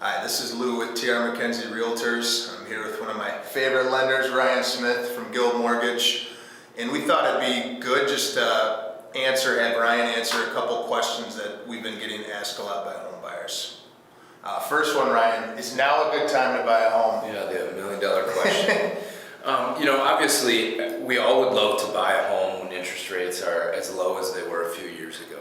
Hi, this is Lou with TR McKenzie Realtors. I'm here with one of my favorite lenders, Ryan Smith from Guild Mortgage. And we thought it'd be good just to have Ryan answer a couple questions that we've been getting asked a lot by home buyers. First one, Ryan, is now a good time to buy a home? Yeah, the $1 million question. Obviously, we all would love to buy a home when interest rates are as low as they were a few years ago.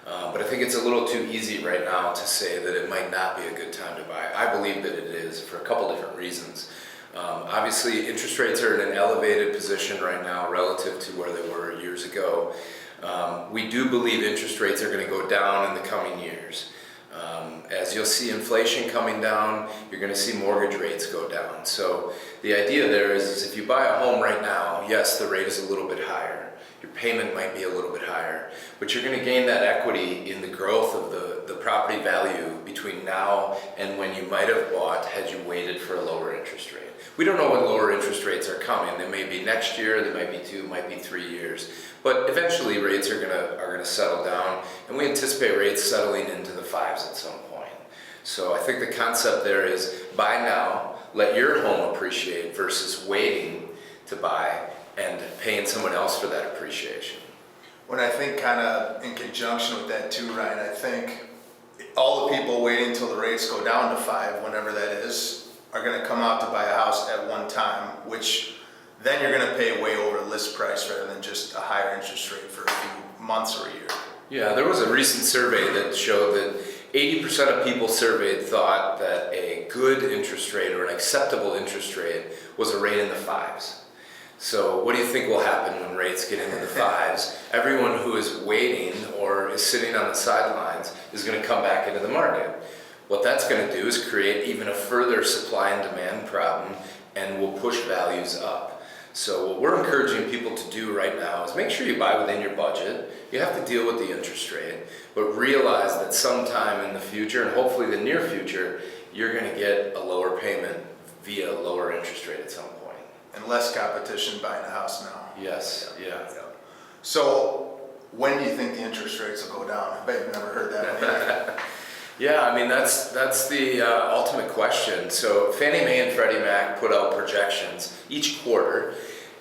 But I think it's a little too easy right now to say that it might not be a good time to buy. I believe that it is for a couple different reasons. Obviously, interest rates are in an elevated position right now relative to where they were years ago. We do believe interest rates are going to go down in the coming years. As you'll see inflation coming down, you're going to see mortgage rates go down. So the idea there is if you buy a home right now, yes, the rate is a little bit higher. Your payment might be a little bit higher, but you're going to gain that equity in the growth of the property value between now and when you might have bought had you waited for a lower interest rate. We don't know when lower interest rates are coming. They may be next year, they might be 2, might be 3 years, but eventually rates are gonna settle down, and we anticipate rates settling into the 5s at some point. So I think the concept there is buy now, let your home appreciate versus waiting to buy and paying someone else for that appreciation. When I think kind of in conjunction with that too, Ryan, I think all the people waiting until the rates go down to 5, whenever that is, are going to come out to buy a house at one time, which then you're going to pay way over list price rather than just a higher interest rate for a few months or a year. Yeah, there was a recent survey that showed that 80% of people surveyed thought that a good interest rate or an acceptable interest rate was a rate in the 5s. So what do you think will happen when rates get into the 5s? Everyone who is waiting or is sitting on the sidelines is going to come back into the market. What that's going to do is create even a further supply and demand problem and will push values up. So what we're encouraging people to do right now is make sure you buy within your budget. You have to deal with the interest rate, but realize that sometime in the future, and hopefully the near future, you're going to get a lower payment via a lower interest rate at some point. And less competition buying a house now. Yes, yeah. So when do you think the interest rates will go down? I bet you've never heard that one either. Yeah, I mean, that's the ultimate question. So Fannie Mae and Freddie Mac put out projections each quarter,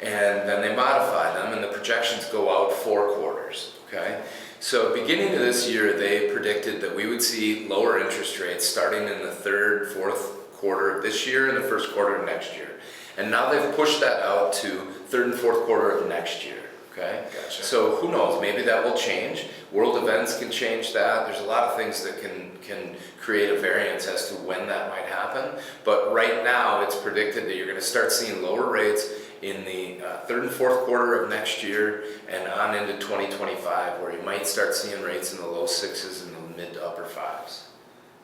and then they modify them, and the projections go out 4 quarters, okay? So beginning of this year, they predicted that we would see lower interest rates starting in the 3rd, 4th quarter of this year and the 1st quarter of next year. And now they've pushed that out to 3rd and 4th quarter of next year. Okay? Gotcha. So who knows? Maybe that will change. World events can change that. There's a lot of things that can create a variance as to when that might happen. But right now, it's predicted that you're going to start seeing lower rates in the 3rd and 4th quarter of next year and on into 2025, where you might start seeing rates in the low 6s and the mid to upper 5s.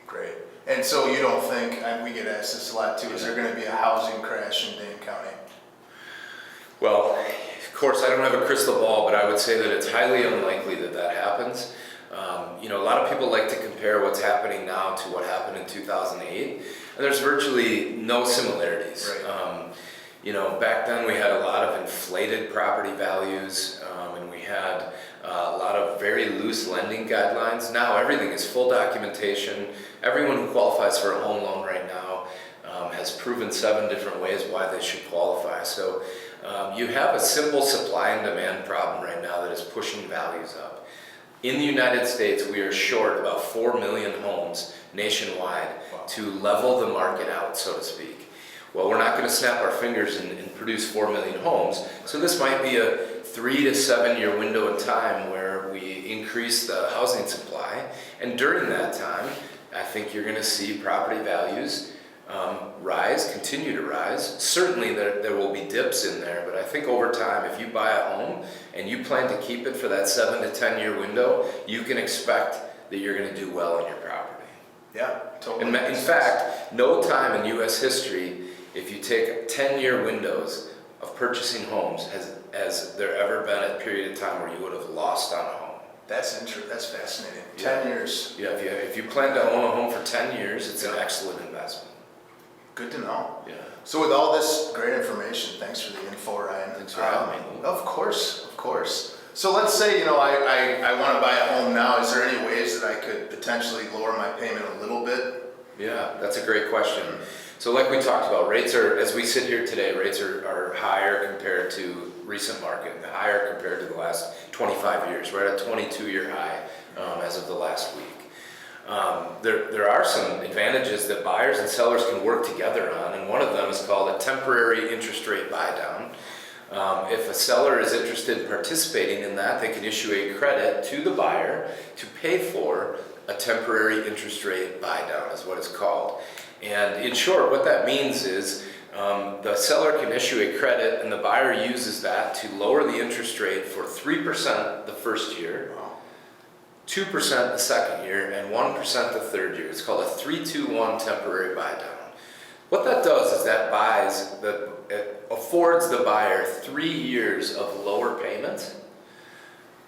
Great. And so you don't think, and we get asked this a lot too, is there going to be a housing crash in Dane County? Well, of course, I don't have a crystal ball, but I would say that it's highly unlikely that that happens. A lot of people like to compare what's happening now to what happened in 2008, and there's virtually no similarities. Right. Back then we had a lot of inflated property values, and we had a lot of very loose lending guidelines. Now everything is full documentation. Everyone who qualifies for a home loan right now has proven 7 different ways why they should qualify. So you have a simple supply and demand problem right now that is pushing values up. In the United States, we are short about 4 million homes nationwide to level the market out, so to speak. Well, we're not going to snap our fingers and produce 4 million homes, so this might be a 3 to 7 year window in time where we increase the housing supply, and during that time, I think you're going to see property values continue to rise. Certainly there will be dips in there, but I think over time, if you buy a home and you plan to keep it for that 7 to 10 year window, you can expect that you're going to do well on your property. Yeah, totally. In fact, no time in U.S. history, if you take 10-year windows of purchasing homes, has there ever been a period of time where you would have lost on a home. That's fascinating. 10 years. Yeah, if you plan to own a home for 10 years, it's an excellent investment. Good to know. Yeah. So with all this great information, thanks for the info, Ryan. Thanks for having me. Of course. So let's say, I want to buy a home now. Is there any ways that I could potentially lower my payment a little bit? Yeah, that's a great question. So like we talked about, rates are, as we sit here today, rates are higher compared to recent market, and higher compared to the last 25 years. We're at a 22-year high as of the last week. There are some advantages that buyers and sellers can work together on, and one of them is called a temporary interest rate buy down. If a seller is interested in participating in that, they can issue a credit to the buyer to pay for a temporary interest rate buy down is what it's called. And in short, what that means is the seller can issue a credit and the buyer uses that to lower the interest rate for 3% the first year, 2% the second year, and 1% the third year. It's called a 3-2-1 temporary buy down. What that does is that it affords the buyer 3 years of lower payments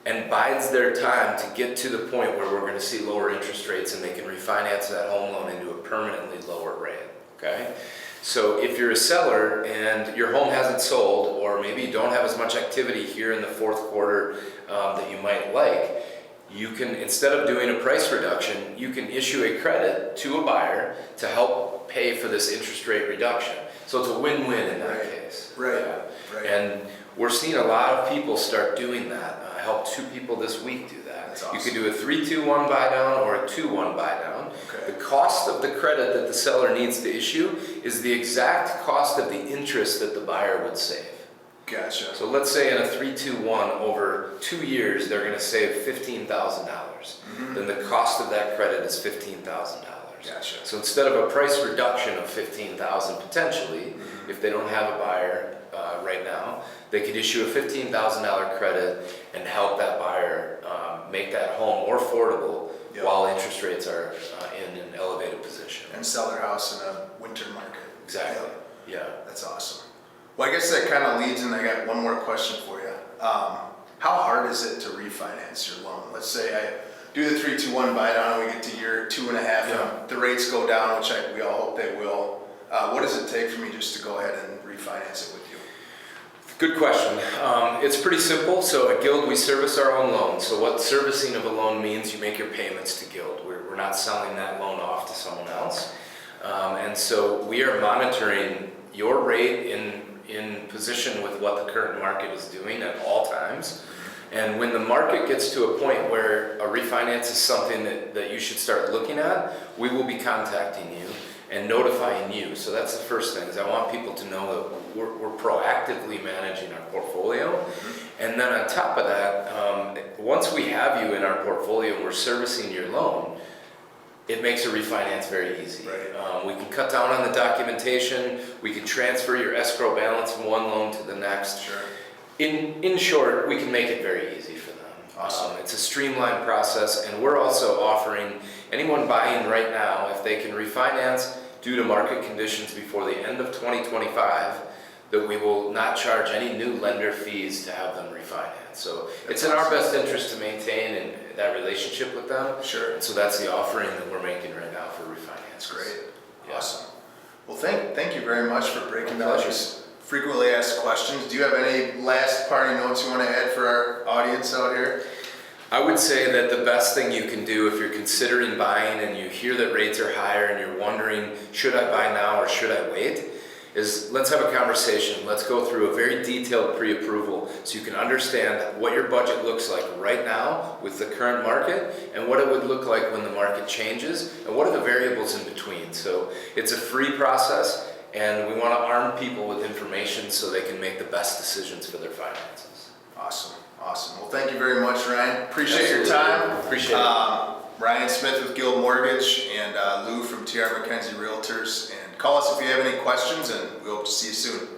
and bides their time to get to the point where we're going to see lower interest rates and they can refinance that home loan into a permanently lower rate, okay? So if you're a seller and your home hasn't sold, or maybe you don't have as much activity here in the fourth quarter that you might like, you can, instead of doing a price reduction, you can issue a credit to a buyer to help pay for this interest rate reduction. So it's a win-win in that case. Right. Yeah. Right. And we're seeing a lot of people start doing that. I helped 2 people this week do that. That's awesome. You could do a 3-2-1 buy down or a 2-1 buy down. Okay. The cost of the credit that the seller needs to issue is the exact cost of the interest that the buyer would save. Gotcha. So let's say in a 3-2-1 over 2 years, they're going to save $15,000. Then the cost of that credit is $15,000. Gotcha. So instead of a price reduction of $15,000 potentially, if they don't have a buyer right now, they could issue a $15,000 credit and help that buyer make that home more affordable while interest rates are in an elevated position. And sell their house in a winter market. Exactly. Yeah. That's awesome. Well, I guess that kind of leads, and I got one more question for you. How hard is it to refinance your loan? Let's say I do the 3-2-1 buy down, and we get to year 2.5, and the rates go down, which we all hope they will. What does it take for me just to go ahead and refinance it with you? Good question. It's pretty simple. So at Guild, we service our own loans. So what servicing of a loan means, you make your payments to Guild. We're not selling that loan off to someone else. And so we are monitoring your rate in position with what the current market is doing at all times. And when the market gets to a point where a refinance is something that you should start looking at, we will be contacting you and notifying you. So that's the first thing, is I want people to know that we're proactively managing our portfolio. And then on top of that, once we have you in our portfolio and we're servicing your loan, it makes a refinance very easy. Right. We can cut down on the documentation. We can transfer your escrow balance from one loan to the next. Sure. In short, we can make it very easy for them. Awesome. It's a streamlined process, and we're also offering anyone buying right now, if they can refinance due to market conditions before the end of 2025, that we will not charge any new lender fees to have them refinance. So it's in our best interest to maintain that relationship with them. Sure. And so that's the offering that we're making right now for refinance. That's great. Yeah. Awesome. Well, thank you very much for breaking My down pleasure. these frequently asked questions. Do you have any last parting notes you want to add for our audience out here? I would say that the best thing you can do if you're considering buying and you hear that rates are higher and you're wondering, should I buy now or should I wait, is let's have a conversation. Let's go through a very detailed pre-approval so you can understand what your budget looks like right now with the current market and what it would look like when the market changes and what are the variables in between. So it's a free process, and we want to arm people with information so they can make the best decisions for their finances. Awesome. Awesome. Well, thank you very much, Ryan. Appreciate your Absolutely. time. Appreciate it. Ryan Smith with Guild Mortgage and Lou from TR McKenzie Realtors. And call us if you have any questions, and we hope to see you soon.